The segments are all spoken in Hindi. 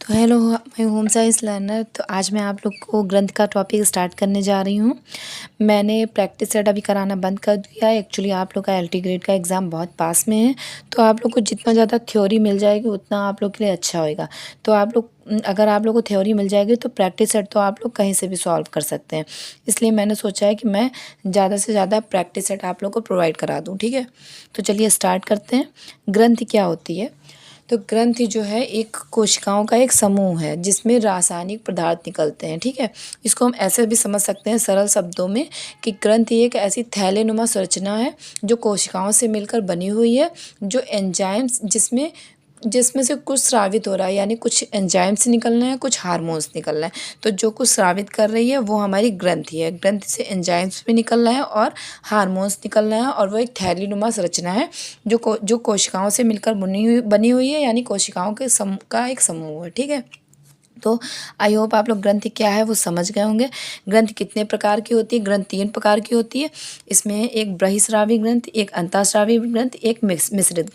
तो हेलो, मैं होम साइंस लर्नर। तो आज मैं आप लोग को ग्रंथ का टॉपिक स्टार्ट करने जा रही हूँ। मैंने प्रैक्टिस सेट अभी कराना बंद कर दिया है। एक्चुअली आप लोग का एलटी ग्रेड का एग्ज़ाम बहुत पास में है, तो आप लोग को जितना ज़्यादा थ्योरी मिल जाएगी उतना आप लोग के लिए अच्छा होएगा। तो आप लोग अगर आप लोग को थ्योरी मिल जाएगी तो प्रैक्टिस सेट तो आप लोग कहीं से भी सॉल्व कर सकते हैं। इसलिए मैंने सोचा है कि मैं ज़्यादा से ज़्यादा प्रैक्टिस सेट आप लोग को प्रोवाइड करा दूँ। ठीक है, तो चलिए स्टार्ट करते हैं। ग्रंथ क्या होती है? तो ग्रंथि जो है एक कोशिकाओं का एक समूह है जिसमें रासायनिक पदार्थ निकलते हैं। ठीक है, इसको हम ऐसे भी समझ सकते हैं सरल शब्दों में कि ग्रंथि एक ऐसी थैलेनुमा संरचना है जो कोशिकाओं से मिलकर बनी हुई है, जो एंजाइम्स जिसमें से कुछ स्रावित हो रहा है, यानी कुछ एंजाइम्स निकल रहे हैं, कुछ हार्मोन्स निकल रहे हैं। तो जो कुछ स्रावित कर रही है वो हमारी ग्रंथि है। ग्रंथि से एंजाइम्स भी निकल रहे हैं और हार्मोन्स निकल रहे हैं, और वो एक थैलीनुमा संरचना है जो कोशिकाओं से मिलकर बनी हुई है, यानी कोशिकाओं के समूह का एक समूह है। ठीक है, तो आई होप आप लोग ग्रंथि क्या है वो समझ गए होंगे। ग्रंथि कितने प्रकार की होती है? ग्रंथि 3 प्रकार की होती है। इसमें एक बहिःस्रावी ग्रंथि, एक अंतःस्रावी ग्रंथि, एक मिश्रित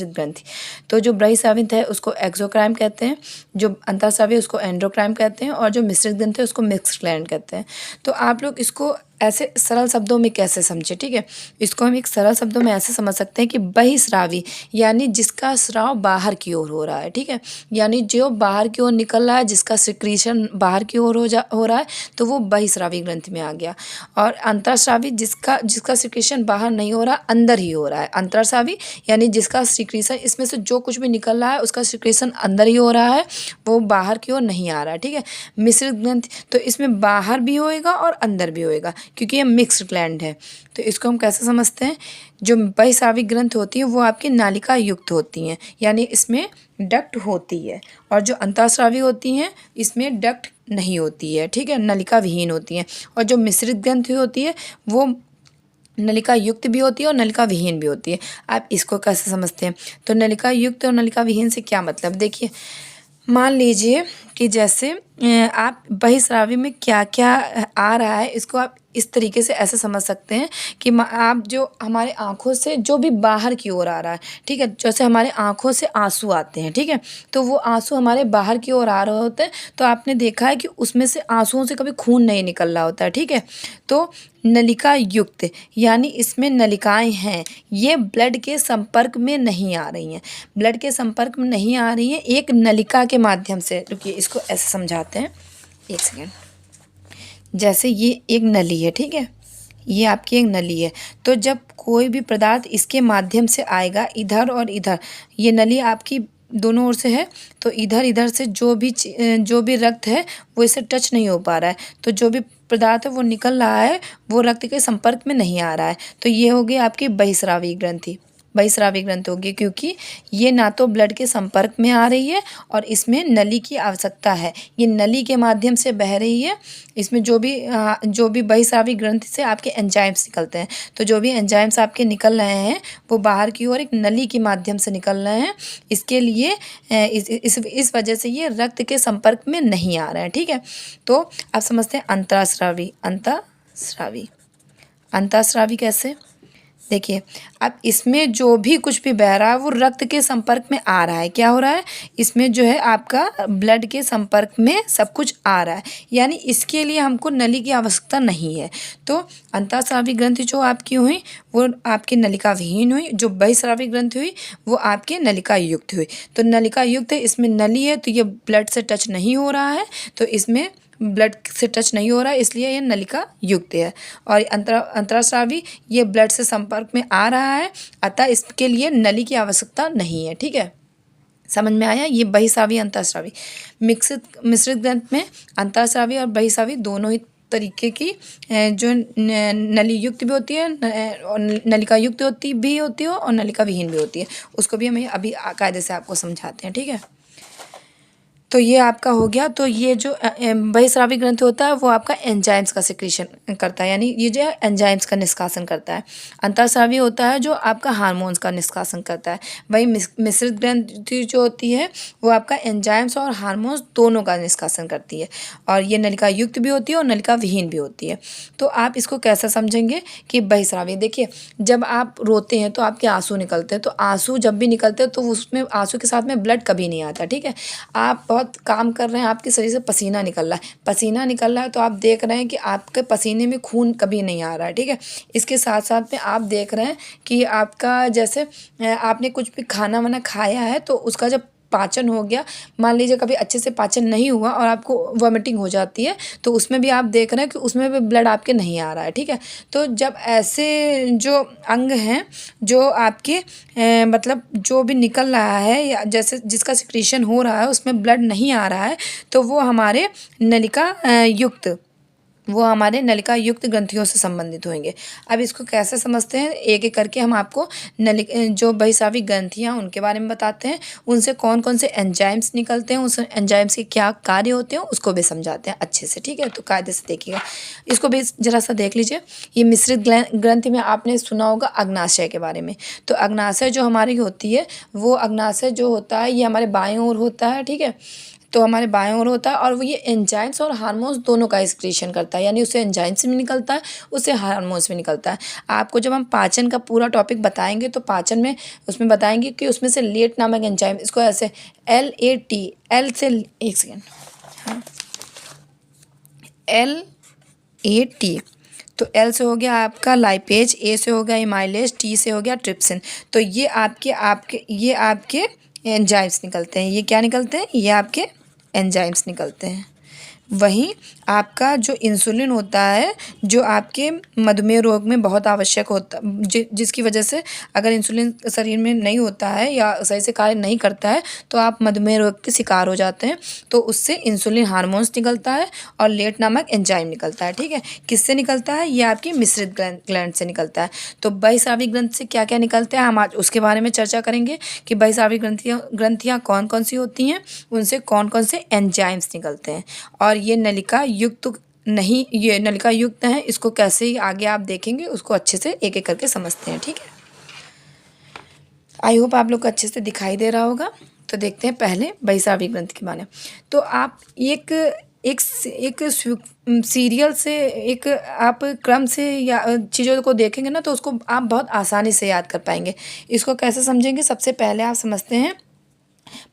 ग्रंथि। तो जो बहिःस्रावी है उसको एक्सोक्राइन कहते हैं, जो अंतःस्रावी है उसको एंडोक्राइन कहते हैं, और जो मिश्रित ग्रंथि है उसको मिक्स्ड ग्लैंड कहते हैं। तो आप लोग इसको ऐसे सरल शब्दों में कैसे समझे? ठीक है, इसको हम एक सरल शब्दों में ऐसे समझ सकते हैं कि बहिःस्रावी यानी जिसका स्राव बाहर की ओर हो रहा है। ठीक है, यानी जो बाहर की ओर निकल रहा है, जिसका सिक्रीशन बाहर की ओर हो रहा है, तो वो बहिःस्रावी ग्रंथि में आ गया। और अंतःस्रावी जिसका सिक्रीशन बाहर नहीं हो रहा, अंदर ही हो रहा है। अंतःस्रावी यानी जिसका सिक्रीशन, इसमें से जो कुछ भी निकल रहा है उसका सिक्रीशन अंदर ही हो रहा है, वो बाहर की ओर नहीं आ रहा है। ठीक है, मिश्रित ग्रंथि तो इसमें बाहर भी होएगा और अंदर भी होएगा, क्योंकि ये मिक्स्ड ग्लैंड है। तो इसको हम कैसे समझते हैं? जो बहिःस्रावी ग्रंथि होती है वो आपकी नालिका युक्त होती हैं, यानी इसमें डक्ट होती है। और जो अंतःस्रावी होती हैं इसमें डक्ट नहीं होती है। ठीक है, नलिका विहीन होती हैं। और जो मिश्रित ग्रंथि होती है वो नलिका युक्त भी होती है और नलिका विहीन भी होती है। आप इसको कैसे समझते हैं? तो नलिका युक्त और नलिका विहीन से क्या मतलब? देखिए, मान लीजिए कि जैसे आप बहिःस्रावी में क्या क्या आ रहा है, इसको आप इस तरीके से ऐसे समझ सकते हैं कि आप जो हमारे आँखों से जो भी बाहर की ओर आ रहा है, ठीक है, जैसे हमारे आँखों से आंसू आते हैं। ठीक है, तो वो आंसू हमारे बाहर की ओर आ रहे होते हैं, तो आपने देखा है कि उसमें से आंसुओं से कभी खून नहीं निकल रहा होता है। ठीक है, तो नलिका युक्त यानी इसमें नलिकाएं हैं, ये ब्लड के संपर्क में नहीं आ रही हैं। ब्लड के संपर्क में नहीं आ रही हैं एक नलिका के माध्यम से। रुकिए, इसको ऐसे समझाते हैं, एक सेकेंड। जैसे ये एक नली है, ठीक है, ये आपकी एक नली है। तो जब कोई भी पदार्थ इसके माध्यम से आएगा, इधर और इधर, ये नली आपकी दोनों ओर से है, तो इधर इधर से जो भी रक्त है वो इसे टच नहीं हो पा रहा है। तो जो भी पदार्थ है वो निकल रहा है, वो रक्त के संपर्क में नहीं आ रहा है। तो ये हो गई आपकी बहिःस्रावी ग्रंथि। बहिःस्रावी ग्रंथि होगी क्योंकि ये ना तो ब्लड के संपर्क में आ रही है और इसमें नली की आवश्यकता है। ये नली के माध्यम से बह रही है। इसमें जो भी बहिःस्रावी ग्रंथि से आपके एंजाइम्स निकलते हैं, तो जो भी एंजाइम्स आपके निकल रहे हैं वो बाहर की ओर एक नली के माध्यम से निकल रहे हैं। इसके लिए इस वजह से ये रक्त के संपर्क में नहीं आ रहे हैं। ठीक है, तो आप समझते हैं अंतःस्रावी। अंतःस्रावी अंतःस्रावी कैसे? देखिए, अब इसमें जो भी कुछ भी बह रहा है वो रक्त के संपर्क में आ रहा है। क्या हो रहा है? इसमें जो है आपका ब्लड के संपर्क में सब कुछ आ रहा है, यानी इसके लिए हमको नली की आवश्यकता नहीं है। तो अंतःस्रावी ग्रंथि जो आपकी हुई वो आपकी नलिका विहीन हुई, जो बहिःस्रावी ग्रंथि हुई वो आपके नलिका युक्त हुई। तो नलिका युक्त है, इसमें नली है, तो ये ब्लड से टच नहीं हो रहा है, तो इसमें ब्लड से टच नहीं हो रहा है, इसलिए ये नलिका युक्त है। और अंतःस्रावी ये ब्लड से संपर्क में आ रहा है, अतः इसके लिए नली की आवश्यकता नहीं है। ठीक है, समझ में आया? ये बहिःस्रावी अंतःस्रावी। मिश्रित ग्रंथि में अंतःस्रावी और बहिःस्रावी दोनों ही तरीके की जो नली युक्त भी होती है और नलिका युक्त भी होती है और नलिका विहीन भी होती है। उसको भी हम अभी कायदे से आपको समझाते हैं। ठीक है, तो ये आपका हो गया। तो ये जो बहिःस्रावी ग्रंथि होता है वो आपका एंजाइम्स का सिक्रीशन करता है, यानी ये जो है एंजाइम्स का निष्कासन करता है। अंतःस्रावी होता है जो आपका हार्मोन्स का निष्कासन करता है। वही मिश्रित ग्रंथि जो होती है वो आपका एंजाइम्स और हार्मोन्स दोनों का निष्कासन करती है। और ये नलिका युक्त भी होती है और नलिका विहीन भी होती है। तो आप इसको कैसे समझेंगे कि बहिःस्रावी? देखिए, जब आप रोते हैं तो आपके आंसू निकलते हैं, तो आंसू जब भी निकलते हैं तो उसमें आंसू के साथ में ब्लड कभी नहीं आता। ठीक है, आप बहुत काम कर रहे हैं, आपके शरीर से पसीना निकल रहा है, पसीना निकल रहा है तो आप देख रहे हैं कि आपके पसीने में खून कभी नहीं आ रहा है, ठीक है। इसके साथ साथ में आप देख रहे हैं कि आपका जैसे आपने कुछ भी खाना वाना खाया है तो उसका जब पाचन हो गया, मान लीजिए कभी अच्छे से पाचन नहीं हुआ और आपको वॉमिटिंग हो जाती है, तो उसमें भी आप देख रहे हैं कि उसमें भी ब्लड आपके नहीं आ रहा है, ठीक है। तो जब ऐसे जो अंग हैं जो आपके मतलब जो भी निकल रहा है या जैसे जिसका सिक्रीशन हो रहा है उसमें ब्लड नहीं आ रहा है, तो वो हमारे नलिका युक्त ग्रंथियों से संबंधित होंगे। अब इसको कैसे समझते हैं, एक एक करके हम आपको जो बहिस्रावी ग्रंथियाँ उनके बारे में बताते हैं, उनसे कौन कौन से एंजाइम्स निकलते हैं, उस एंजाइम्स के क्या कार्य होते हैं उसको भी समझाते हैं अच्छे से, ठीक है। तो कायदे से देखिएगा, इसको भी ज़रा सा देख लीजिए। ये मिश्रित ग्रंथि में आपने सुना होगा अग्नाशय के बारे में। तो अग्नाशय जो हमारी होती है, वो अग्नाशय जो होता है ये हमारे बाएँ ओर होता है, ठीक है। तो हमारे बाएँ ओर होता है और वो ये एंजाइम्स और हार्मोन्स दोनों का एक्सक्रीशन करता है, यानी उससे एंजाइम्स भी निकलता है, उससे हार्मोन्स भी निकलता है। आपको जब हम पाचन का पूरा टॉपिक बताएंगे तो पाचन में उसमें बताएंगे कि उसमें से लेट नामक एंजाइम, इसको ऐसे LAT, एल से एक सेकेंड, हाँ, LAT। तो एल से हो गया आपका लाइपेज, ए से हो गया एमाइलेज, टी से हो गया ट्रिप्सिन। तो ये आपके एंजाइम्स निकलते हैं। ये क्या निकलते हैं, ये आपके एंजाइम्स निकलते हैं। वहीं आपका जो इंसुलिन होता है, जो आपके मधुमेह रोग में बहुत आवश्यक होता, जिसकी वजह से अगर इंसुलिन शरीर में नहीं होता है या सही से कार्य नहीं करता है तो आप मधुमेह रोग के शिकार हो जाते हैं। तो उससे इंसुलिन हार्मोन्स निकलता है और लेट नामक एंजाइम निकलता है, ठीक है। किससे निकलता है, ये आपकी मिश्रित ग्लैंड से निकलता है। तो बहिस्रावी ग्रंथि से क्या क्या निकलता है, हम आज उसके बारे में चर्चा करेंगे कि बहिस्रावी ग्रंथियाँ कौन कौन सी होती हैं, उनसे कौन कौन से एंजाइम्स निकलते हैं, और ये नलिका युक्त हैं। इसको कैसे ही आगे आप देखेंगे उसको अच्छे से एक एक करके समझते हैं, ठीक है। आई होप आप लोग को अच्छे से दिखाई दे रहा होगा। तो देखते हैं पहले बहिस्रावी ग्रंथि के बारे में। तो आप एक सीरियल से एक आप क्रम से या चीज़ों को देखेंगे ना तो उसको आप बहुत आसानी से याद कर पाएंगे। इसको कैसे समझेंगे, सबसे पहले आप समझते हैं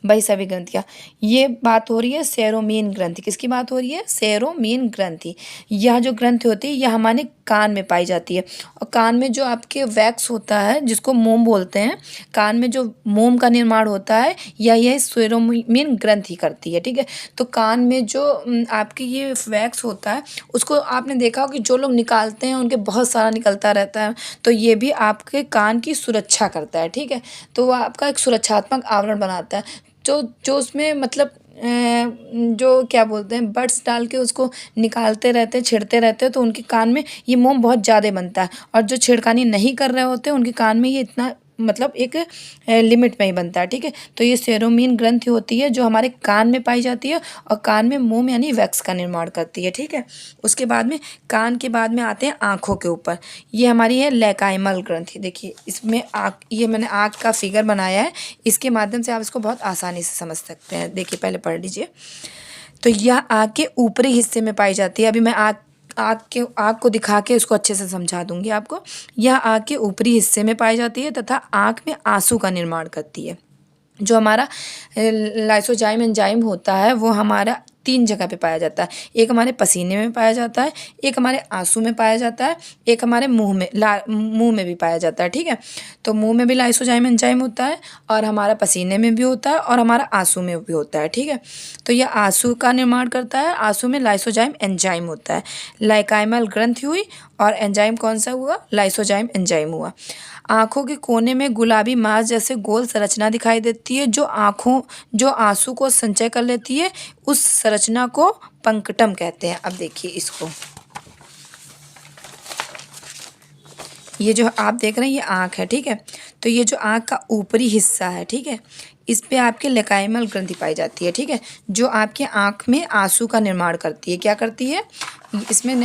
बहिस्रावी ग्रंथियाँ। ये बात हो रही है सेरोमीन ग्रंथि, किसकी बात हो रही है, सेरोमीन ग्रंथि। यह जो ग्रंथि होती है यह हमारे कान में पाई जाती है, और कान में जो आपके वैक्स होता है जिसको मोम बोलते हैं, कान में जो मोम का निर्माण होता है यह सेरोमीन ग्रंथि करती है, ठीक है। तो कान में जो आपकी ये वैक्स होता है उसको आपने देखा हो कि जो लोग निकालते हैं उनके बहुत सारा निकलता रहता है, तो ये भी आपके कान की सुरक्षा करता है, ठीक है। तो वो आपका एक सुरक्षात्मक आवरण बनाता है। जो उसमें मतलब जो क्या बोलते हैं बड्स डाल के उसको निकालते रहते हैं, छेड़ते रहते हैं, तो उनके कान में ये मोम बहुत ज़्यादा बनता है, और जो छेड़खानी नहीं कर रहे होते उनके कान में ये इतना मतलब एक लिमिट में ही बनता है, ठीक है। तो ये सेरोमीन ग्रंथि होती है जो हमारे कान में पाई जाती है और कान में मोम यानी वैक्स का निर्माण करती है, ठीक है। उसके बाद में कान के बाद में आते हैं आँखों के ऊपर, ये हमारी है लेकाइमल ग्रंथि। देखिए इसमें ये मैंने आँख का फिगर बनाया है, इसके माध्यम से आप इसको बहुत आसानी से समझ सकते हैं। देखिए पहले पढ़ लीजिए। तो यह आँख के ऊपरी हिस्से में पाई जाती है। अभी मैं आँख को दिखा के उसको अच्छे से समझा दूंगी आपको। यह आँख के ऊपरी हिस्से में पाई जाती है तथा आँख में आंसू का निर्माण करती है। जो हमारा लाइसोजाइम एंजाइम होता है वो हमारा 3 जगह पे पाया जाता है। एक हमारे पसीने में पाया जाता है, एक हमारे आंसू में पाया जाता है, एक हमारे मुंह में भी पाया जाता है, ठीक है। तो मुंह में भी लाइसोजाइम एंजाइम होता है, और हमारा पसीने में भी होता है, और हमारा आंसू में भी होता है, ठीक है। तो यह आंसू का निर्माण करता है, आंसू में लाइसोजाइम एंजाइम होता है। लाइकाइमल ग्रंथि हुई, और एंजाइम कौन सा हुआ, लाइसोजाइम एंजाइम हुआ। आँखों के कोने में गुलाबी मांस जैसे गोल संरचना दिखाई देती है जो आंसू को संचय कर लेती है। उस संरचना को पंकटम कहते हैं। अब देखिए इसको, ये जो आप देख रहे हैं ये आँख है, ठीक है। तो ये जो आँख का ऊपरी हिस्सा है, ठीक है, इस पे आपके लेकाइमल ग्रंथि पाई जाती है, ठीक है, जो आपके आँख में आंसू का निर्माण करती है। क्या करती है, इसमें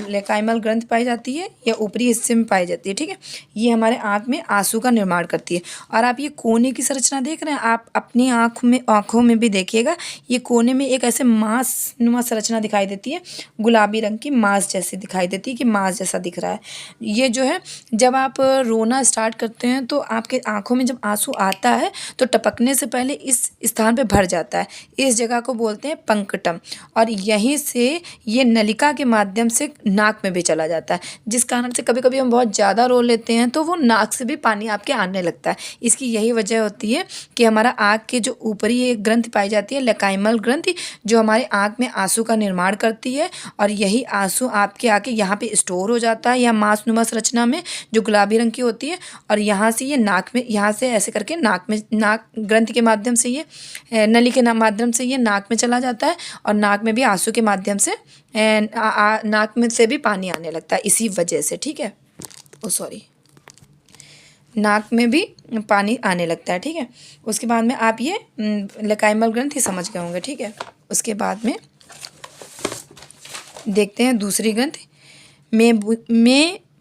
लेकाइमल ग्रंथि पाई जाती है या ऊपरी हिस्से में पाई जाती है, ठीक है। ये हमारे आँख में आंसू का निर्माण करती है। और आप ये कोने की संरचना देख रहे हैं, आप अपनी आँखों में भी देखिएगा, ये कोने में एक ऐसे मांस नुमा संरचना दिखाई देती है, गुलाबी रंग की मांस जैसी दिखाई देती है कि मांस जैसा दिख रहा है। ये जो है, जब आप रोना स्टार्ट करते हैं तो आपके आँखों में जब आंसू आता है तो टपकने से पहले इस स्थान पे भर जाता है। इस जगह को बोलते हैं पंकटम, और यहीं से ये नलिका के माध्यम से नाक में भी चला जाता है, जिस कारण से कभी कभी हम बहुत ज़्यादा रो लेते हैं तो वो नाक से भी पानी आपके आने लगता है। इसकी यही वजह होती है कि हमारा आँख के जो ऊपरी एक ग्रंथि पाई जाती है लेकाइमल ग्रंथि, जो हमारे आँख में आंसू का निर्माण करती है, और यही आंसू आपके आके यहाँ पे स्टोर हो जाता है या मांसनुमा संरचना में जो गुलाबी रंग की होती है, और यहाँ से ये नाक में, यहाँ से ऐसे करके नाक ग्रंथि के माध्यम से ये नली के माध्यम से ये नाक में चला जाता है, और नाक में भी आंसू के माध्यम से नाक में से भी पानी आने लगता है इसी वजह से, ठीक है। ओ सॉरी, नाक में भी पानी आने लगता है, ठीक है। उसके बाद में आप ये लेकाइमल ग्रंथि समझ गए होंगे, ठीक है। उसके बाद में देखते हैं दूसरी ग्रंथि,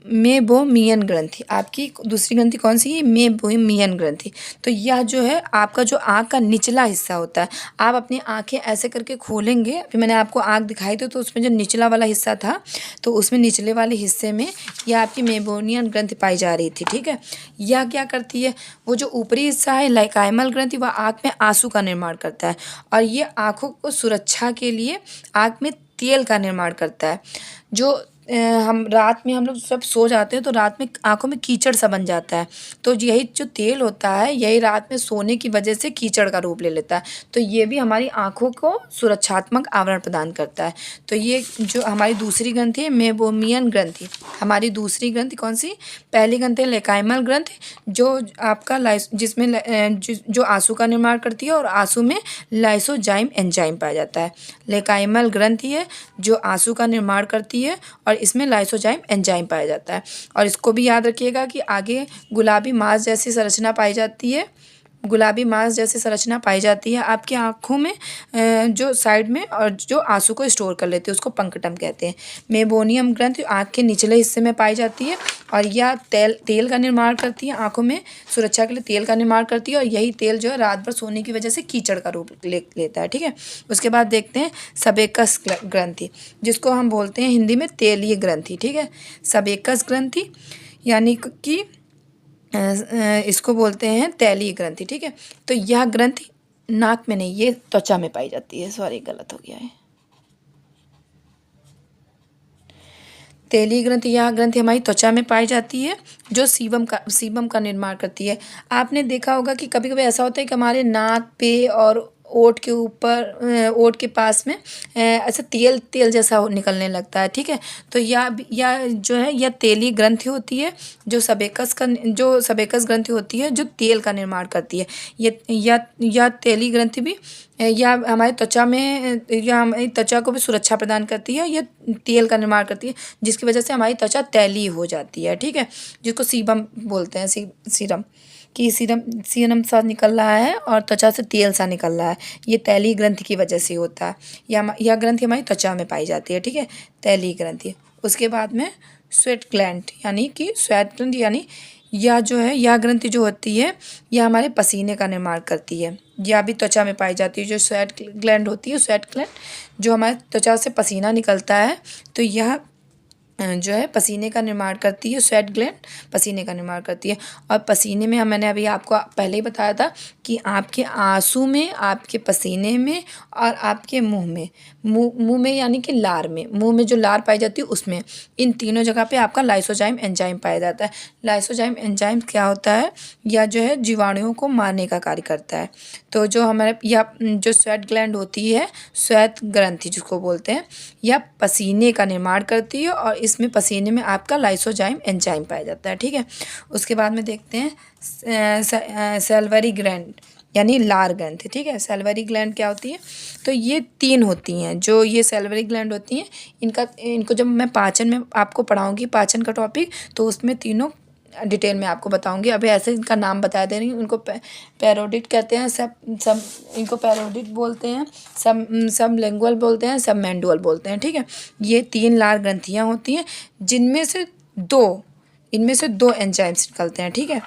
मेबोमियन ग्रंथि। आपकी दूसरी ग्रंथि कौन सी है? मेबोमियन ग्रंथि। तो यह जो है आपका जो आँख का निचला हिस्सा होता है, आप अपनी आँखें ऐसे करके खोलेंगे, अभी मैंने आपको आँख दिखाई थी तो उसमें जो निचला वाला हिस्सा था, तो उसमें निचले वाले हिस्से में यह आपकी मेबोमियन ग्रंथि पाई जा रही थी, ठीक है। यह क्या करती है, वो जो ऊपरी हिस्सा है लेकाइमल ग्रंथि, वह आँख में आंसू का निर्माण करता है, और ये आँखों को सुरक्षा के लिए आँख में तेल का निर्माण करता है। जो हम रात में हम लोग सब सो जाते हैं तो रात में आँखों में कीचड़ सा बन जाता है, तो यही जो तेल होता है यही रात में सोने की वजह से कीचड़ का रूप ले लेता है, तो ये भी हमारी आँखों को सुरक्षात्मक आवरण प्रदान करता है। तो ये जो हमारी दूसरी ग्रंथि है मेबोमियन ग्रंथि, हमारी दूसरी ग्रंथि कौन सी? पहली ग्रंथि है लेकाइमल ग्रंथि, जो आपका जिसमें जो आंसू का निर्माण करती है, और आंसू में लाइसोजाइम एंजाइम पाया जाता है। लेकाइमल ग्रंथि है जो आंसू का निर्माण करती है, और इसमें लाइसोजाइम एंजाइम पाया जाता है। और इसको भी याद रखिएगा कि आगे गुलाबी मांस जैसी संरचना पाई जाती है, गुलाबी मांस जैसी संरचना पाई जाती है आपकी आँखों में, जो साइड में, और जो आंसू को स्टोर कर लेते हैं उसको पंकटम कहते हैं। मेबोनियम ग्रंथि आँख के निचले हिस्से में पाई जाती है, और यह तेल का निर्माण करती है, आँखों में सुरक्षा के लिए तेल का निर्माण करती है, और यही तेल जो है रात भर सोने की वजह से कीचड़ का रूप लेता है, ठीक है। उसके बाद देखते हैं सबेकस ग्रंथि, जिसको हम बोलते हैं हिंदी में तेलीय ग्रंथि, ठीक है। सबेकस ग्रंथि यानी कि इसको बोलते हैं तैलीय ग्रंथि, ठीक है। तो यह ग्रंथि नाक में नहीं, ये त्वचा में पाई जाती है। सॉरी, गलत हो गया है। तैलीय ग्रंथि, यह ग्रंथि हमारी त्वचा में पाई जाती है, जो सीबम का निर्माण करती है। आपने देखा होगा कि कभी कभी ऐसा होता है कि हमारे नाक पे और ओठ के ऊपर, ओठ के पास में ऐसा तेल तेल जैसा निकलने लगता है, ठीक है। तो यह जो है यह तेलीय ग्रंथि होती है, जो सबेकस ग्रंथि होती है जो तेल का निर्माण करती है। यह तेलीय ग्रंथि भी या हमारी त्वचा में, या हमारी त्वचा को भी सुरक्षा प्रदान करती है, यह तेल का निर्माण करती है, जिसकी वजह से हमारी त्वचा तैलीय हो जाती है, ठीक है। जिसको सीबम बोलते हैं, सीरम कि सीरम सा निकल रहा है और त्वचा से तेल सा निकल रहा है, ये तैलीय ग्रंथि की वजह से होता है। यह ग्रंथि हमारी त्वचा में पाई जाती है, ठीक है, तैलीय ग्रंथि। उसके बाद में स्वेट ग्लैंड यानी कि श्वेत ग्रंथि, यानी यह जो है यह ग्रंथि जो होती है यह हमारे पसीने का निर्माण करती है, यह भी त्वचा में पाई जाती है। जो स्वेट ग्लैंड होती है, स्वेट ग्लैंड जो हमारे त्वचा से पसीना निकलता है, तो यह जो है पसीने का निर्माण करती है। स्वेट ग्लैंड पसीने का निर्माण करती है, और पसीने में मैंने अभी आपको पहले ही बताया था कि आपके आंसू में, आपके पसीने में, और आपके मुंह में यानी कि लार में, मुंह में जो लार पाई जाती है उसमें, इन तीनों जगह पे आपका लाइसोजाइम एंजाइम पाया जाता है। लाइसोजाइम एंजाइम क्या होता है? या जो है जीवाणुओं को मारने का कार्य करता है। तो जो हमारे या जो स्वेट ग्लैंड होती है, श्वेत ग्रंथि जिसको बोलते हैं, यह पसीने का निर्माण करती है, और इसमें पसीने में आपका लाइसोजाइम एंजाइम पाया जाता है, ठीक है। उसके बाद में देखते हैं सैल्वरी ग्लैंड यानी लार ग्रंथि, ठीक है। सैल्वरी ग्लैंड क्या होती है? तो ये 3 होती हैं, जो ये सैल्वरी ग्लैंड होती हैं, इनको जब मैं पाचन में आपको पढ़ाऊँगी, पाचन का टॉपिक, तो उसमें तीनों डिटेल में आपको बताऊंगी। अभी ऐसे इनका नाम बता दे रही हूँ। इनको पैरोडिड कहते हैं, सब इनको पैरोडिड बोलते हैं, सब लिंगुअल बोलते हैं, सब मैंडुअल बोलते हैं। ठीक है, ये 3 लार ग्रंथियाँ होती हैं इनमें से दो एंजाइम्स निकलते हैं। ठीक है,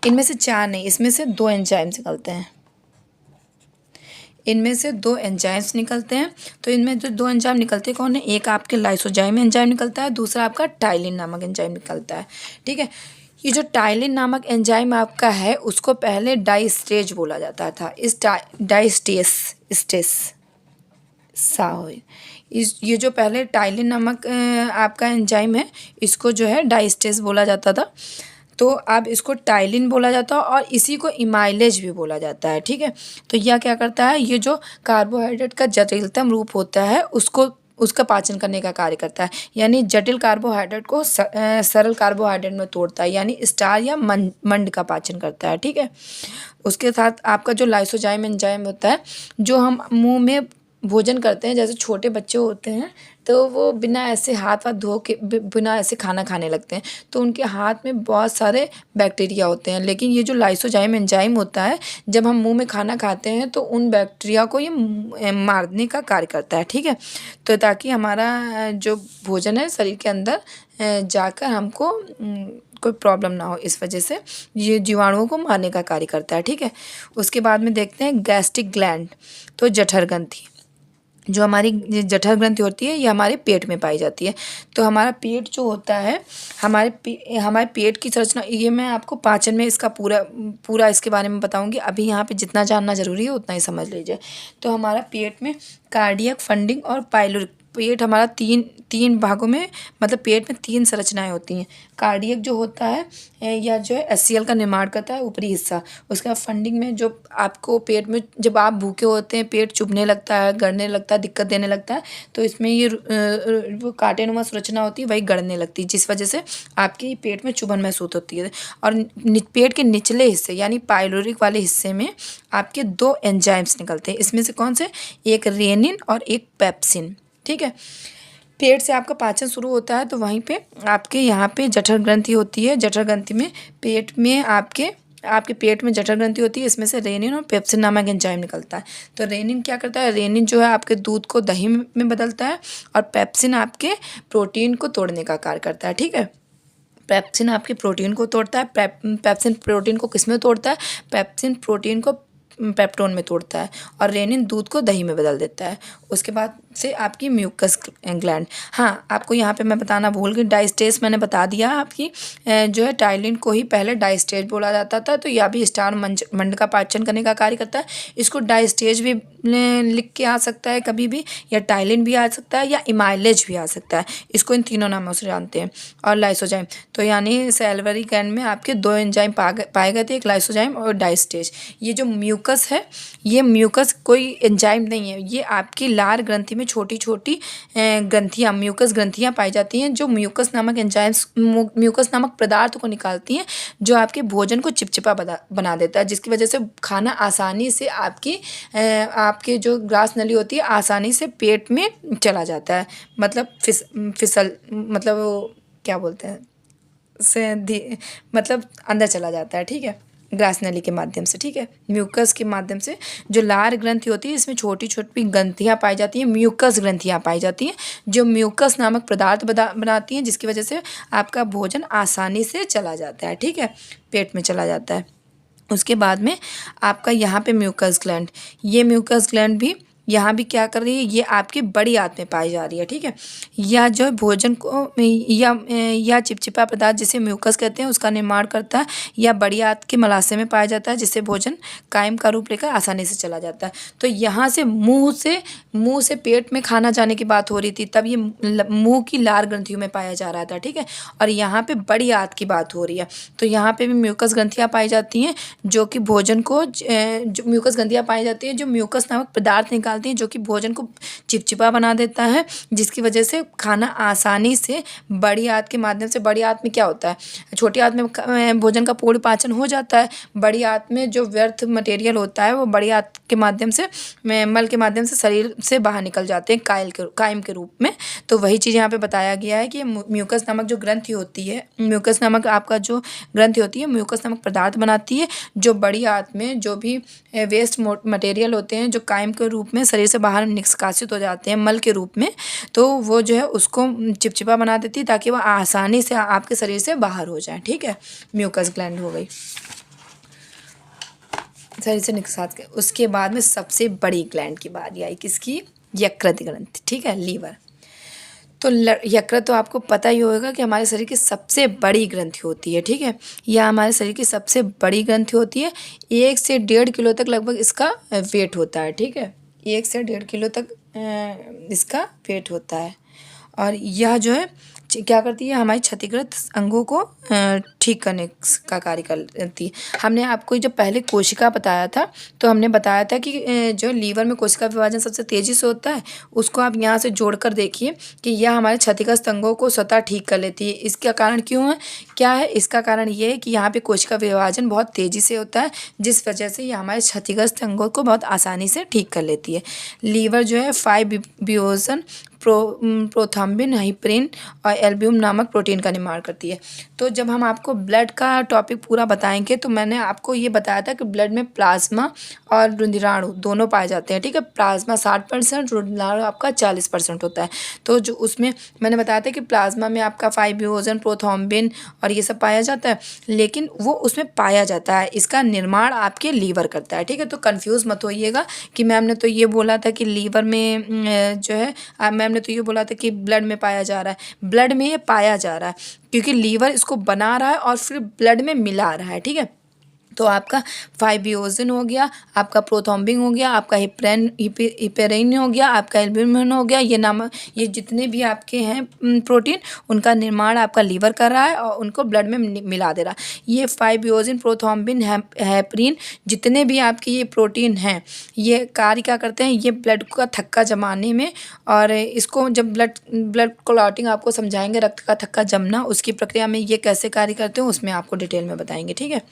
इनमें से 4 नहीं, इसमें से 2 एंजाइम्स निकलते हैं। इनमें से 2 एंजाइम्स निकलते हैं। तो इनमें जो 2 एंजाइम निकलते हैं कौन है? एक आपके लाइसोजाइम एंजाइम निकलता है, दूसरा आपका टाइलिन नामक एंजाइम निकलता है। ठीक है, ये जो टाइलिन नामक एंजाइम आपका है उसको पहले डाइस्टेज बोला जाता था। इस ये जो पहले टाइलिन नामक आपका एंजाइम है, इसको जो है डाइस्टेज बोला जाता था। तो अब इसको टाइलिन बोला जाता है और इसी को इमाइलेज भी बोला जाता है। ठीक है, तो यह क्या करता है? ये जो कार्बोहाइड्रेट का जटिलतम रूप होता है उसका पाचन करने का कार्य करता है, यानी जटिल कार्बोहाइड्रेट को सरल कार्बोहाइड्रेट में तोड़ता है, यानी स्टार या मंड का पाचन करता है। ठीक है, उसके साथ आपका जो लाइसोजाइम एंजाइम होता है, जो हम मुंह में भोजन करते हैं, जैसे छोटे बच्चे होते हैं तो वो बिना ऐसे हाथ धो के बिना ऐसे खाना खाने लगते हैं, तो उनके हाथ में बहुत सारे बैक्टीरिया होते हैं। लेकिन ये जो लाइसोजाइम एंजाइम होता है, जब हम मुंह में खाना खाते हैं तो उन बैक्टीरिया को ये मारने का कार्य करता है। ठीक है, तो ताकि हमारा जो भोजन है शरीर के अंदर जाकर हमको कोई प्रॉब्लम ना हो, इस वजह से ये जीवाणुओं को मारने का कार्य करता है। ठीक है, उसके बाद में देखते हैं गैस्ट्रिक ग्लैंड। तो जठर ग्रंथि, जो हमारी जठर ग्रंथि होती है, ये हमारे पेट में पाई जाती है। तो हमारा पेट जो होता है, हमारे पेट की संरचना, ये मैं आपको पाचन में इसका पूरा इसके बारे में बताऊंगी। अभी यहाँ पे जितना जानना जरूरी है उतना ही समझ लीजिए। तो हमारा पेट में कार्डियक, फंडिंग और पाइलोरिक, पेट हमारा तीन भागों में, मतलब पेट में 3 संरचनाएं होती हैं। कार्डियक जो होता है या जो है एचसीएल का निर्माण करता है ऊपरी हिस्सा। उसके बाद फंडिंग में जो आपको पेट में जब आप भूखे होते हैं, पेट चुभने लगता है, गड़ने लगता है, दिक्कत देने लगता है, तो इसमें ये वो कांटेनुमा संरचना होती है, वही गड़ने लगती है, जिस वजह से आपके पेट में चुभन महसूस होती है। और पेट के निचले हिस्से यानी पाइलोरिक वाले हिस्से में आपके 2 एंजाइम्स निकलते हैं। इसमें से कौन से? एक रेनिन और एक पेप्सिन। ठीक है, पेट से आपका पाचन शुरू होता है, तो वहीं पे आपके यहाँ पे जठर ग्रंथि होती है। जठर ग्रंथि में पेट में आपके पेट में जठर ग्रंथि होती है, इसमें से रेनिन और पेप्सिन नामक एंजाइम निकलता है। तो रेनिन क्या करता है? रेनिन जो है आपके दूध को दही में बदलता है, और पेप्सिन आपके प्रोटीन को तोड़ने का कार्य करता है। ठीक है, पेप्सिन आपके प्रोटीन को तोड़ता है। पेप्सिन प्रोटीन को किस में तोड़ता है? पेप्सिन प्रोटीन को पेप्टोन में तोड़ता है, और रेनिन दूध को दही में बदल देता है। उसके बाद से आपकी म्यूकस ग्लैंड। हाँ, आपको यहाँ पे मैं बताना भूल गई, डाइस्टेज मैंने बता दिया आपकी जो है टाइलिन को ही पहले डाइस्टेज बोला जाता था, तो यह भी स्टार मंड का पाचन करने का कार्य करता है। इसको डाइस्टेज भी लिख के आ सकता है कभी भी, या टाइलिन भी आ सकता है, या इमाइलेज भी आ सकता है। इसको इन तीनों नामों से जानते हैं। और लाइसोजाइम, तो यानी सैलिवरी ग्लैंड में आपके 2 एंजाइम पाए गए थे, एक लाइसोजाइम और डाइस्टेज। ये जो म्यूकस है, ये म्यूकस कोई एंजाइम नहीं है, ये आपकी लार ग्रंथि में छोटी छोटी ग्रंथियाँ, म्यूकस ग्रंथियाँ पाई जाती हैं, जो म्यूकस नामक पदार्थ को निकालती हैं, जो आपके भोजन को चिपचिपा बना देता है, जिसकी वजह से खाना आसानी से आपके जो ग्रास नली होती है आसानी से पेट में चला जाता है। मतलब मतलब वो क्या बोलते हैं मतलब अंदर चला जाता है। ठीक है, ग्रास नली के माध्यम से। ठीक है, म्यूकस के माध्यम से जो लार ग्रंथि होती है, इसमें छोटी छोटी ग्रंथियाँ पाई जाती हैं, म्यूकस ग्रंथियाँ पाई जाती हैं, जो म्यूकस नामक पदार्थ बनाती हैं, जिसकी वजह से आपका भोजन आसानी से चला जाता है। ठीक है, पेट में चला जाता है। उसके बाद में आपका यहाँ पे म्यूकस ग्लैंड, ये म्यूकस ग्लैंड भी यहाँ भी क्या कर रही है? ये आपकी बड़ी आंत में पाई जा रही है। ठीक है, यह जो भोजन को या चिपचिपा पदार्थ जिसे म्यूकस कहते हैं उसका निर्माण करता है, या बड़ी आंत के मलाशय में पाया जाता है, जिससे भोजन कायम का रूप लेकर आसानी से चला जाता है। तो यहाँ से मुंह से पेट में खाना जाने की बात हो रही थी, तब ये मुंह की लार ग्रंथियों में पाया जा रहा था। ठीक है, और यहाँ पे बड़ी आंत की बात हो रही है, तो यहाँ पे भी म्यूकस ग्रंथियाँ पाई जाती हैं, जो कि भोजन को जो म्यूकस ग्रंथियाँ पाई जाती हैं जो म्यूकस नामक पदार्थ निकालती बनाती हैं जो कि भोजन को चिपचिपा बना देता है, जिसकी वजह से खाना आसानी से बड़ी आंत के माध्यम से, बड़ी आंत में क्या होता है, छोटी आंत में भोजन का पूर्ण पाचन हो जाता है, बड़ी आंत में जो व्यर्थ मटेरियल होता है वो बड़ी आंत के माध्यम से, मल के माध्यम से शरीर से बाहर निकल जाते हैं कायम के रूप में। तो वही चीज़ यहाँ पे बताया गया है कि म्यूकस नामक जो ग्रंथि होती है, म्यूकस नामक आपका जो ग्रंथि होती है, म्यूकस नामक पदार्थ बनाती है जो बड़ी आंत में जो भी वेस्ट मटेरियल होते हैं जो कायम के रूप में शरीर से बाहर निष्कासित हो जाते हैं मल के रूप में, तो वो जो है उसको चिपचिपा बना देती है ताकि वो आसानी से आपके शरीर से बाहर हो जाए। ठीक है, म्यूकस ग्लैंड हो गई शरीर से निष्कासित के। उसके बाद में सबसे बड़ी ग्लैंड की बारी आई, किसकी, यकृत ग्रंथि। ठीक है, लीवर। तो यकृत तो आपको पता ही होगा कि हमारे शरीर की सबसे बड़ी ग्रंथि होती है। ठीक है, यह हमारे शरीर की सबसे बड़ी ग्रंथि होती है। 1 से 1.5 किलो तक लगभग इसका वेट होता है। ठीक है, 1 से 1.5 किलो तक इसका वेट होता है। और यह जो है क्या करती है, हमारी क्षतिग्रस्त अंगों को ठीक करने का कार्य करती है। हमने आपको जो पहले कोशिका बताया था, तो हमने बताया था कि जो लीवर में कोशिका विभाजन सबसे तेज़ी से होता है, उसको आप यहाँ से जोड़कर देखिए कि यह हमारे क्षतिग्रस्त अंगों को स्वतः ठीक कर लेती है। इसका कारण क्यों है, क्या है, इसका कारण ये है कि यहाँ पे कोशिका विभाजन बहुत तेज़ी से होता है, जिस वजह से ये हमारे क्षतिग्रस्त अंगों को बहुत आसानी से ठीक कर लेती है। लीवर जो है 5 बियोजन प्रोथ्रोम्बिन, हिपरिन और एल्ब्यूमिन नामक प्रोटीन का निर्माण करती है। तो जब हम आपको ब्लड का टॉपिक पूरा बताएंगे तो मैंने आपको ये बताया था कि ब्लड में प्लाज्मा और रुधिराणु दोनों पाए जाते हैं। ठीक है, प्लाज्मा 60%, रुधिराणु आपका 40% होता है। तो जो उसमें मैंने बताया था कि प्लाज्मा में आपका फाइब्रिनोजन, प्रोथ्रोम्बिन और ये सब पाया जाता है, लेकिन वो उसमें पाया जाता है, इसका निर्माण आपके लीवर करता है। ठीक है, तो कन्फ्यूज़ मत होइएगा कि मैम ने तो ये बोला था कि लीवर में जो है, मैम ने तो ये बोला था कि ब्लड में पाया जा रहा है। ब्लड में ये पाया जा रहा है क्योंकि लीवर इसको बना रहा है और फिर ब्लड में मिला रहा है। ठीक है, तो आपका फाइब्रिनोजन हो गया, आपका प्रोथ्रोम्बिन हो गया, आपका हिपेरिन हो गया, आपका एल्ब्यूमिन हो गया, ये जितने भी आपके हैं प्रोटीन, उनका निर्माण आपका लीवर कर रहा है और उनको ब्लड में मिला दे रहा है। ये फाइब्रिनोजन, प्रोथ्रोम्बिन, हेपरिन, जितने भी आपके ये प्रोटीन हैं, ये कार्य क्या करते हैं, ये ब्लड का थक्का जमाने में, और इसको जब ब्लड क्लॉटिंग आपको समझाएंगे, रक्त का थक्का जमना, उसकी प्रक्रिया में ये कैसे कार्य करते हैं उसमें आपको डिटेल में बताएंगे। ठीक है,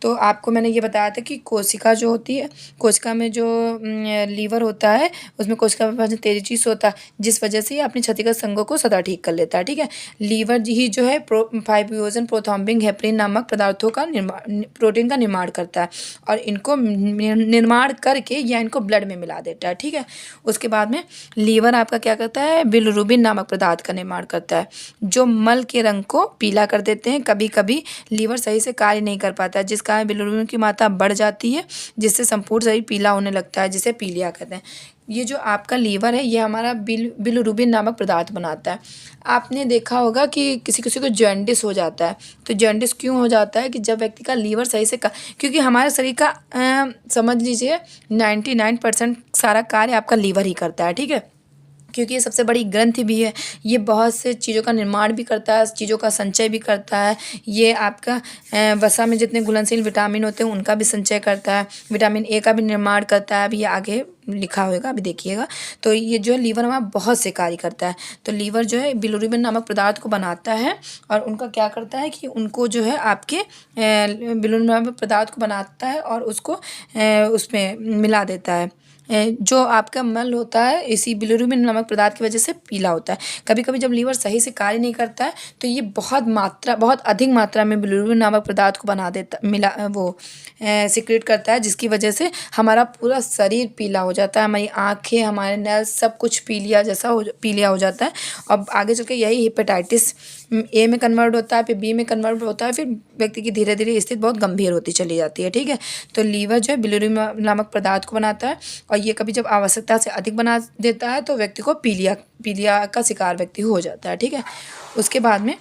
तो आपको मैंने ये बताया था कि कोशिका जो होती है, कोशिका में जो लीवर होता है उसमें कोशिका विभाजन तेजी से होता है, जिस वजह से ये अपनी क्षतिग्रस्त अंगों को सदा ठीक कर लेता है। ठीक है, लीवर ही जो है फाइब्रिनोजन, प्रोथ्रोम्बिन, हेपरिन नामक पदार्थों का प्रोटीन का निर्माण करता है और इनको निर्माण करके या इनको ब्लड में मिला देता है। ठीक है, उसके बाद में लीवर आपका क्या करता है, बिलिरुबिन नामक पदार्थ का निर्माण करता है जो मल के रंग को पीला कर देते हैं। कभी कभी लीवर सही से कार्य नहीं कर पाता है, जिस कारण बिलिरुबिन की मात्रा बढ़ जाती है, जिससे संपूर्ण शरीर पीला होने लगता है, जिसे पीलिया कहते हैं। ये जो आपका लीवर है ये हमारा बिलिरुबिन नामक पदार्थ बनाता है। आपने देखा होगा कि किसी किसी को जॉन्डिस हो जाता है, तो जॉन्डिस क्यों हो जाता है कि जब व्यक्ति का लीवर सही से क्योंकि हमारे शरीर का समझ लीजिए 99% सारा कार्य आपका लीवर ही करता है। ठीक है, क्योंकि ये सबसे बड़ी ग्रंथि भी है, ये बहुत से चीज़ों का निर्माण भी करता है, चीज़ों का संचय भी करता है। ये आपका वसा में जितने घुलनशील विटामिन होते हैं उनका भी संचय करता है, विटामिन ए का भी निर्माण करता है। अभी ये आगे लिखा होगा, अभी देखिएगा। तो ये जो है लीवर हमारा बहुत से कार्य करता है। तो लीवर जो है बिलिरुबिन नामक पदार्थ को बनाता है और उनका क्या करता है कि उनको जो है आपके बिलिरुबिन नामक पदार्थ को बनाता है और उसको उसमें मिला देता है। जो आपका मल होता है इसी बिलिरुबिन नामक पदार्थ की वजह से पीला होता है। कभी कभी जब लीवर सही से कार्य नहीं करता है तो ये बहुत अधिक मात्रा में बिलिरुबिन नामक पदार्थ को बना देता सिक्रेट करता है, जिसकी वजह से हमारा पूरा शरीर पीला हो जाता है, हमारी आँखें, हमारे नेल्स सब कुछ पीलिया हो जाता है। और आगे चल के यही हेपेटाइटिस ए में कन्वर्ट होता है, फिर बी में कन्वर्ट होता है, फिर व्यक्ति की धीरे धीरे स्थिति बहुत गंभीर होती चली जाती है। ठीक है, तो लीवर जो है बिलिरुबिन नामक पदार्थ को बनाता है और ये कभी जब आवश्यकता से अधिक बना देता है तो व्यक्ति को पीलिया का शिकार व्यक्ति हो जाता है। ठीक है, उसके बाद में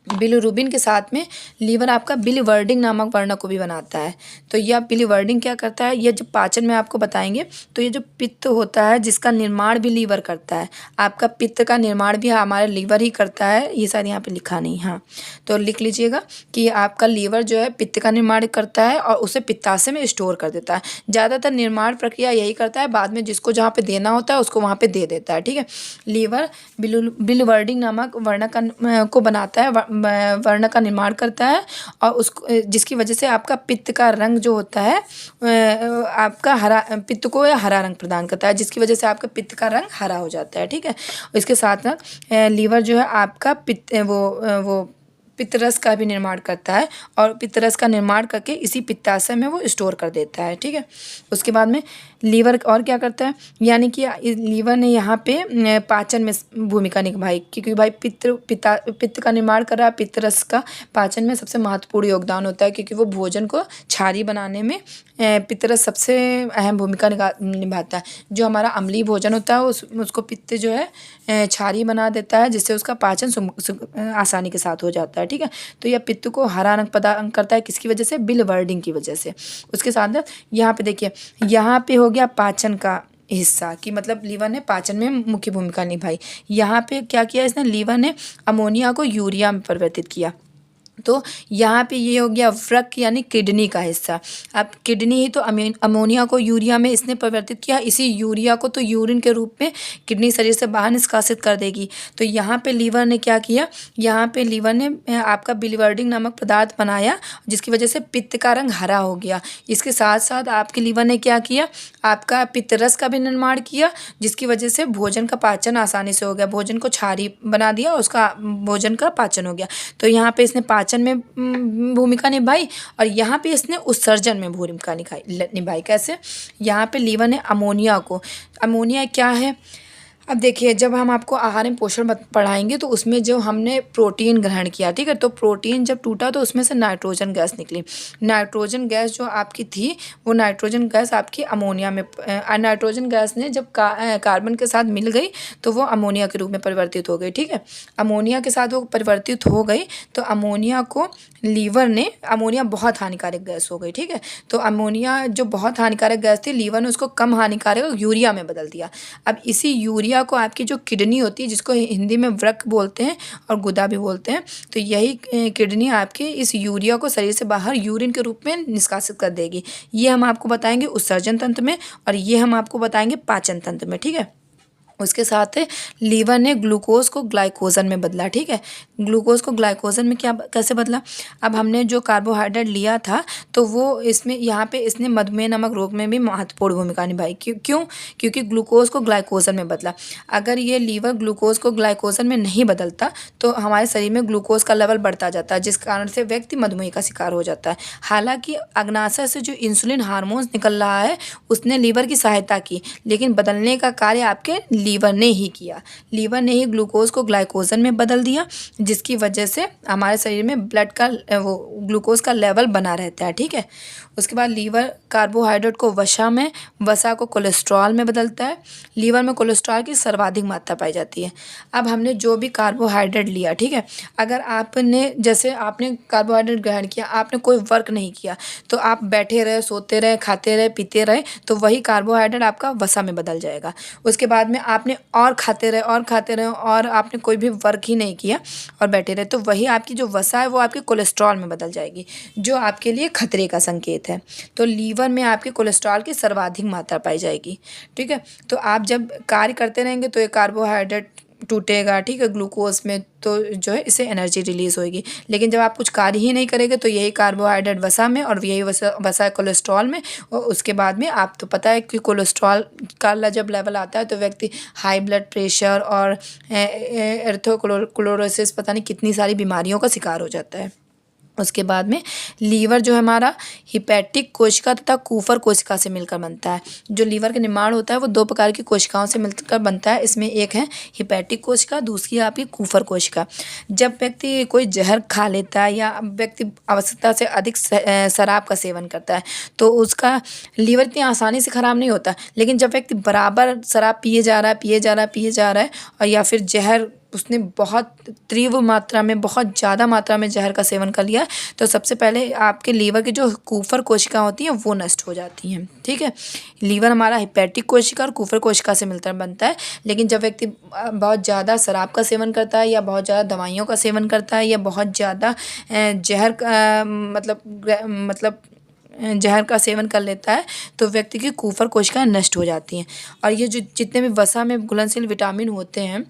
बिलिरुबिन के साथ में लीवर आपका बिलिवर्डिन नामक वर्ण को भी बनाता है। तो यह बिलिवर्डिन क्या करता है, ये जब पाचन में आपको बताएंगे तो ये जो पित्त होता है जिसका निर्माण भी लीवर करता है, आपका पित्त का निर्माण भी हमारा लीवर ही करता है। ये शायद यहाँ पे लिखा नहीं, हाँ तो लिख लीजिएगा कि आपका लीवर जो है पित्त का निर्माण करता है और उसे पित्ताशय में स्टोर कर देता है। ज़्यादातर निर्माण प्रक्रिया यही करता है, बाद में जिसको जहाँ पे देना होता है उसको वहाँ पे दे देता है। ठीक है, लीवर बिलिवर्डिन नामक वर्ण का को बनाता है, वर्ण का निर्माण करता है और उसको जिसकी वजह से आपका पित्त का रंग जो होता है आपका हरा, पित्त को हरा रंग प्रदान करता है, जिसकी वजह से आपका पित्त का रंग हरा हो जाता है। ठीक है, इसके साथ ना लीवर जो है आपका पित्त वो पित्तरस का भी निर्माण करता है और पित्तरस का निर्माण करके इसी पित्ताशय में वो स्टोर कर देता है। ठीक है, उसके बाद में लीवर और क्या करता है, यानी कि लीवर ने यहाँ पे पाचन में भूमिका निभाई, क्योंकि भाई पित्त का निर्माण कर रहा है, पित्तरस का पाचन में सबसे महत्वपूर्ण योगदान होता है, क्योंकि वो भोजन को क्षारीय बनाने में पित्तरस सबसे अहम भूमिका निभाता है। जो हमारा अम्लीय भोजन होता है उसको पित्त जो है क्षारीय बना देता है, जिससे उसका पाचन आसानी के साथ हो जाता है। ठीक है, तो यह पित्त को हरा रंग प्रदान करता है, किसकी वजह से, बिलिवर्डिन की वजह से। उसके साथ यहाँ पे देखिए, यहाँ पे हो गया पाचन का हिस्सा कि मतलब लीवर ने पाचन में मुख्य भूमिका निभाई। यहाँ पे क्या किया इसने, लीवर ने अमोनिया को यूरिया में परिवर्तित किया। तो यहाँ पे ये हो गया वृक्क यानी किडनी का हिस्सा। अब किडनी ही तो अमोनिया को यूरिया में इसने परिवर्तित किया, इसी यूरिया को तो यूरिन के रूप में किडनी शरीर से बाहर निष्कासित कर देगी। तो यहाँ पे लीवर ने क्या किया, यहाँ पे लीवर ने आपका बिलिवर्डिन नामक पदार्थ बनाया, जिसकी वजह से पित्त का रंग हरा हो गया। इसके साथ साथ आपके लीवर ने क्या किया, आपका पित्तरस का भी निर्माण किया, जिसकी वजह से भोजन का पाचन आसानी से हो गया, भोजन को क्षारीय बना दिया, उसका भोजन का पाचन हो गया। तो यहाँ पे इसने पाचन में भूमिका निभाई और यहाँ पे इसने उत्सर्जन में भूमिका निभाई। कैसे, यहाँ पे लीवर ने अमोनिया क्या है, अब देखिए जब हम आपको आहार में पोषण पढ़ाएंगे तो उसमें जो हमने प्रोटीन ग्रहण किया, ठीक है, तो प्रोटीन जब टूटा तो उसमें से नाइट्रोजन गैस निकली। नाइट्रोजन गैस जो आपकी थी वो नाइट्रोजन गैस आपकी अमोनिया में, नाइट्रोजन गैस ने जब कार्बन के साथ मिल गई तो वो अमोनिया के रूप में परिवर्तित हो गई। ठीक है, अमोनिया के साथ वो परिवर्तित हो गई तो अमोनिया को लीवर ने, अमोनिया बहुत हानिकारक गैस हो गई। ठीक है, तो अमोनिया जो बहुत हानिकारक गैस थी, लीवर ने उसको कम हानिकारक यूरिया में बदल दिया। अब इसी यूरिया को आपकी जो किडनी होती है, जिसको हिंदी में वृक्क बोलते हैं और गुदा भी बोलते हैं, तो यही किडनी आपके इस यूरिया को शरीर से बाहर यूरिन के रूप में निष्कासित कर देगी। ये हम आपको बताएंगे उत्सर्जन तंत्र में और ये हम आपको बताएंगे पाचन तंत्र में। ठीक है, उसके साथ लीवर ने ग्लूकोज को ग्लाइकोजन में बदला। ठीक है, ग्लूकोज को ग्लाइकोजन में क्या कैसे बदला, अब हमने जो कार्बोहाइड्रेट लिया था तो वो इसमें यहाँ पे इसने मधुमेह नामक रोग में भी महत्वपूर्ण भूमिका निभाई। क्यों, क्योंकि ग्लूकोज को ग्लाइकोजन में बदला। अगर ये लीवर ग्लूकोज को ग्लाइकोजन में नहीं बदलता तो हमारे शरीर में ग्लूकोज का लेवल बढ़ता जाता है, जिस कारण से व्यक्ति मधुमेह का शिकार हो जाता है। हालांकि अग्नाशय से जो इंसुलिन हार्मोन्स निकल रहा है उसने लीवर की सहायता की, लेकिन बदलने का कार्य आपके लीवर ने ही किया। लीवर ने ही ग्लूकोज को ग्लाइकोजन में बदल दिया, जिसकी वजह से हमारे शरीर में ब्लड का वो ग्लूकोज का लेवल बना रहता है। ठीक है, उसके बाद लीवर कार्बोहाइड्रेट को वसा को कोलेस्ट्रॉल में बदलता है। लीवर में कोलेस्ट्रॉल की सर्वाधिक मात्रा पाई जाती है। अब हमने जो भी कार्बोहाइड्रेट लिया, ठीक है, अगर आपने जैसे आपने कार्बोहाइड्रेट ग्रहण किया, आपने कोई वर्क नहीं किया, तो आप बैठे रहे, सोते रहे, खाते रहे, पीते रहे, तो वही कार्बोहाइड्रेट आपका वसा में बदल जाएगा। उसके बाद में आपने और खाते रहे और आपने कोई भी वर्क ही नहीं किया और बैठे रहे, तो वही आपकी जो वसा है वो आपके कोलेस्ट्रॉल में बदल जाएगी, जो आपके लिए खतरे का संकेत है। तो लीवर में आपके कोलेस्ट्रॉल की सर्वाधिक मात्रा पाई जाएगी। ठीक है, तो आप जब कार्य करते रहेंगे तो ये कार्बोहाइड्रेट टूटेगा, ठीक है, ग्लूकोज में, तो जो है इससे एनर्जी रिलीज होगी। लेकिन जब आप कुछ कार्य ही नहीं करेंगे तो यही कार्बोहाइड्रेट वसा में और यही वसा कोलेस्ट्रॉल में, और उसके बाद में आप तो पता है कि कोलेस्ट्रॉल का जब लेवल आता है तो व्यक्ति हाई ब्लड प्रेशर और एर्थरोस्क्लेरोसिस, पता नहीं कितनी सारी बीमारियों का शिकार हो जाता है। उसके बाद में लीवर जो है हमारा हिपैटिक कोशिका तथा कूफर कोशिका से मिलकर बनता है। जो लीवर का निर्माण होता है वो दो प्रकार की कोशिकाओं से मिलकर बनता है। इसमें एक है हिपैटिक कोशिका, दूसरी है आपकी कूफर कोशिका। जब व्यक्ति कोई जहर खा लेता है या व्यक्ति आवश्यकता से अधिक शराब का सेवन करता है तो उसका लीवर इतनी आसानी से ख़राब नहीं होता। लेकिन जब व्यक्ति बराबर शराब पिए जा रहा है और या फिर जहर उसने बहुत तीव्र मात्रा में, बहुत ज़्यादा मात्रा में जहर का सेवन कर लिया, तो सबसे पहले आपके लीवर की जो कुफर कोशिका होती हैं वो नष्ट हो जाती हैं। ठीक है, लीवर हमारा हेपेटिक कोशिका और कुफर कोशिका से मिलकर बनता है। लेकिन जब व्यक्ति बहुत ज़्यादा शराब का सेवन करता है, या बहुत ज़्यादा दवाइयों का सेवन करता है, या बहुत ज़्यादा जहर का मतलब जहर का सेवन कर लेता है, तो व्यक्ति की कुफर कोशिकाएं नष्ट हो जाती हैं। और ये जो जितने भी वसा में घुलनशील विटामिन होते हैं,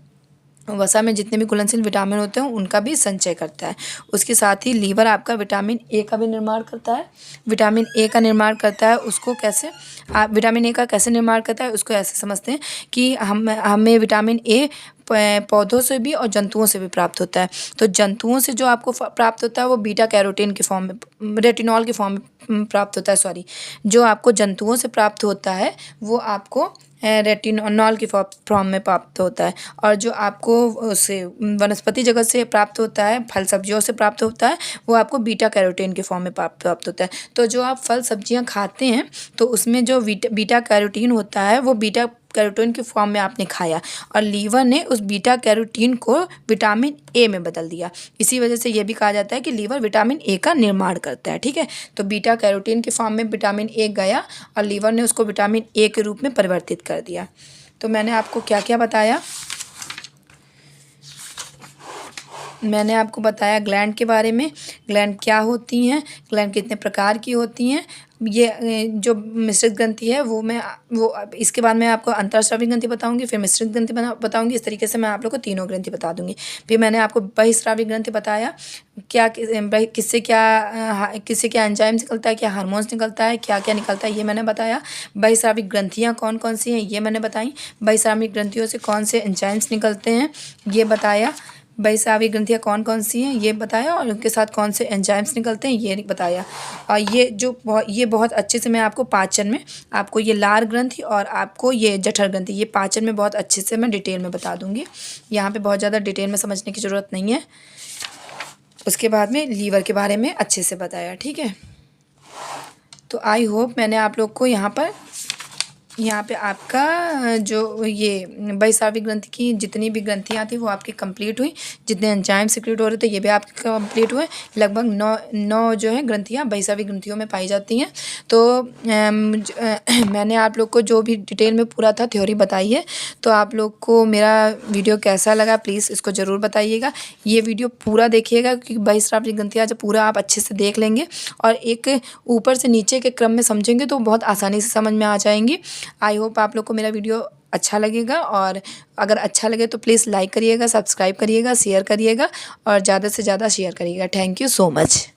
वसा में जितने भी घुलनशील विटामिन होते हैं उनका भी संचय करता है। उसके साथ ही लीवर आपका विटामिन ए का भी निर्माण करता है। विटामिन ए का निर्माण करता है, उसको कैसे, आप विटामिन ए का कैसे निर्माण करता है उसको ऐसे समझते हैं कि हमें विटामिन ए पौधों से भी और जंतुओं से भी प्राप्त होता है। तो जंतुओं से जो आपको प्राप्त होता है वो बीटा कैरोटीन के फॉर्म में, रेटिनॉल के फॉर्म में प्राप्त होता है। सॉरी, जो आपको जंतुओं से प्राप्त होता है वो आपको रेटिनॉल की फॉर्म में प्राप्त होता है। और जो आपको उसे वनस्पति जगत से प्राप्त होता है, फल सब्जियों से प्राप्त होता है, वो आपको बीटा कैरोटीन के फॉर्म में प्राप्त होता है। तो जो आप फल सब्जियां खाते हैं तो उसमें जो बीटा कैरोटीन होता है वो बीटा कैरोटीन के फॉर्म में आपने खाया, और लीवर ने उस बीटा कैरोटीन को विटामिन ए में बदल दिया। इसी वजह से ये भी कहा जाता है कि लीवर विटामिन ए का निर्माण करता है। ठीक है, तो बीटा कैरोटीन के फॉर्म में विटामिन ए गया और लीवर ने उसको विटामिन ए के रूप में परिवर्तित कर दिया। तो मैंने आपको क्या क्या बताया, मैंने आपको बताया ग्लैंड के बारे में, ग्लैंड क्या होती हैं, ग्लैंड कितने प्रकार की होती हैं। ये जो मिश्रित ग्रंथि है वो इसके बाद मैं आपको अंतःस्रावी ग्रंथि बताऊंगी, फिर मिश्रित ग्रंथि बताऊंगी। इस तरीके से मैं आप लोग को तीनों ग्रंथि बता दूंगी। फिर मैंने आपको बहिस्रावी ग्रंथि बताया, क्या किससे क्या एंजाइम निकलता है, क्या हार्मोन्स निकलता है, क्या क्या निकलता है, ये मैंने बताया। बहिस्रावी ग्रंथियाँ कौन कौन सी हैं ये मैंने बताई। बहिस्रावी ग्रंथियों से कौन से एंजाइम्स निकलते हैं ये बताया। बहिस्रावी ग्रंथियाँ कौन कौन सी हैं ये बताया, और उनके साथ कौन से एंजाइम्स निकलते हैं ये बताया। और ये बहुत अच्छे से मैं आपको पाचन में, आपको ये लार ग्रंथि और आपको ये जठर ग्रंथि, ये पाचन में बहुत अच्छे से मैं डिटेल में बता दूंगी। यहाँ पे बहुत ज़्यादा डिटेल में समझने की ज़रूरत नहीं है। उसके बाद में लीवर के बारे में अच्छे से बताया। ठीक है, तो आई होप मैंने आप लोग को यहाँ पे आपका जो ये बहिस्रावी ग्रंथि की जितनी भी ग्रंथियाँ थी वो आपकी कंप्लीट हुई। जितने एंजाइम सिक्रेट हो रहे थे ये भी आपके कंप्लीट हुए। लगभग नौ जो है ग्रंथियाँ बहिस्रावी ग्रंथियों में पाई जाती हैं। तो मैंने आप लोग को जो भी डिटेल में पूरा था थ्योरी बताई है। तो आप लोग को मेरा वीडियो कैसा लगा प्लीज़ इसको ज़रूर बताइएगा। ये वीडियो पूरा देखिएगा क्योंकि बहिस्रावी ग्रंथियाँ जब पूरा आप अच्छे से देख लेंगे और एक ऊपर से नीचे के क्रम में समझेंगे तो बहुत आसानी से समझ में आ जाएंगी। आई होप आप लोग को मेरा वीडियो अच्छा लगेगा, और अगर अच्छा लगे तो प्लीज़ लाइक करिएगा, सब्सक्राइब करिएगा, शेयर करिएगा और ज़्यादा से ज़्यादा शेयर करिएगा। Thank you so much.